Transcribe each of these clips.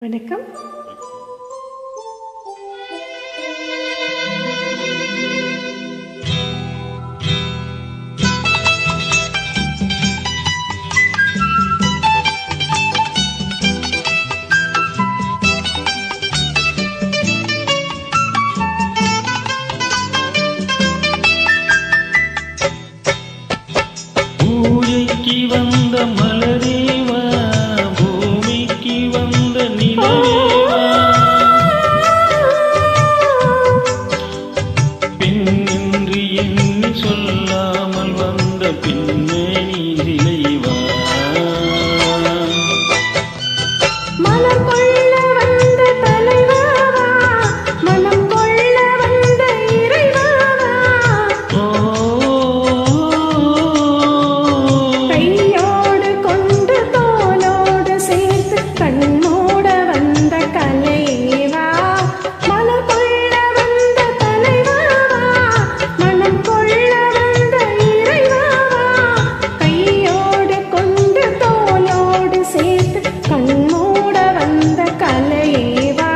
வணக்கம். பூஜைக்கு வந்த மலரேவா, பூமிக்கு வந்த நிலவேவா, பெண்ணென்று எண்ணி சொல்லாமல் வந்த பெண்ணே நீ சிலைவா. மனம் கொள்ள வந்த தலைவாவா, மனம் கொள்ள வந்த இறைவாவா, கையோடு கொண்டு தோளோடு சேர்த்து கண்ணோட வந்த கலைவா. மனம் கொள்ள வந்த தலைவாவா, மனம் கொள்ள வந்த இறைவாவா, கையோடு கொண்டு தோளோடு சேர்த்து கண்ணோட வந்த கலைவா.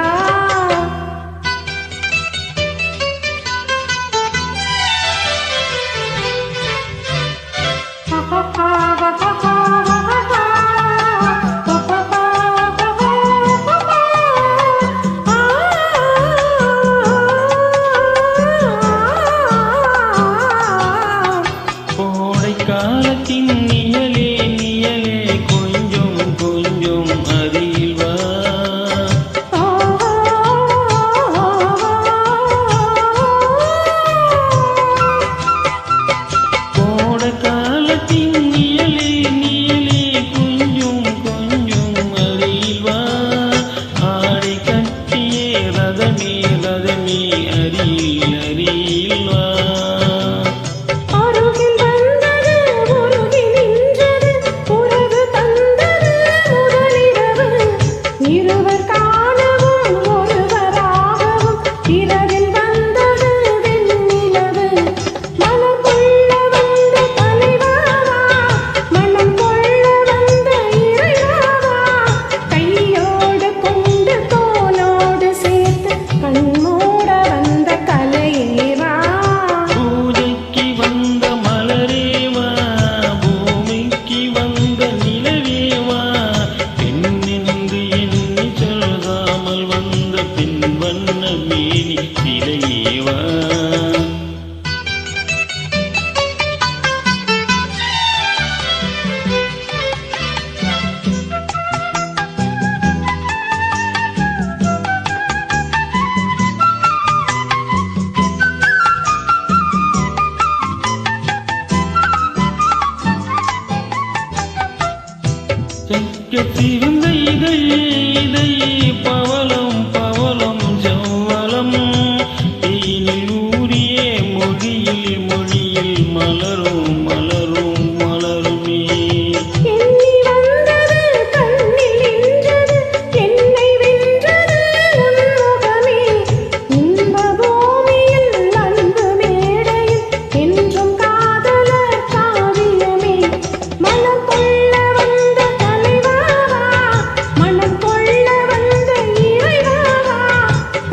கோடை காலத்தின் நிழலே நிழலே, கொஞ்சம் கொஞ்சம் அருகில் வா. கோடை காலத்தின் நிழலே நிழலே, கொஞ்சம் கொஞ்சம் அருகில் வா. ஆடை கட்டியே ரதமே ரதமே, அருகில் அருகில் வா. அருகில் வந்தது உருகி நின்றது, உறவு தந்தது முதலிரவு. இருவர் காணவும் ஒருவராகவும், இரவில் வந்தது வெண்ணிலவு. மனம் கொள்ள வந்த தலைவாவா, மனம் கொள்ள வந்த இறைவாவா, கையோடு கொண்டு தோளோடு சேர்த்து கண்மூட வந்த கலையேவா. பூஜைக்கு வந்த மலரேவா, பூமிக்கு வந்த நிலவேவா, பெண்ணென்று எண்ணி சொல்லாமல் வந்த பெண் வண்ண மேனி சிலையேவா. சிவந்த இதழே இதழே, பவளம் பவளம் செவ்வளம், தேனில் ஊறியே மொழியில் மொழியில் மலரும் மலரும் மலருமே. எண்ணி வந்தது கண்ணில் நின்றது, என்னை வென்றது உன்முகமே. இன்ப பூமியில் அன்பு மேடையில் என்றும் காதலர் காவியமே. மனம் கொள்ள வந்த தலைவாவா, மனம் கொள்ள வந்த இறைவாவா,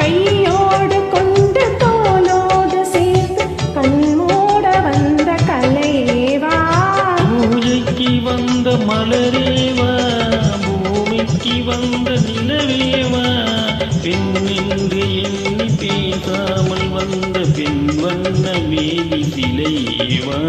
கையோடு கொண்டு தோளோடு சேர்த்து கண்மூட வந்த கலைவா. பூஜைக்கு வந்த மலரேவா, பூமிக்கு வந்த நிலவேவா, பெண்ணென்று எண்ணி பேசாமல் வந்த பெண் வண்ண மேனி சிலையேவா.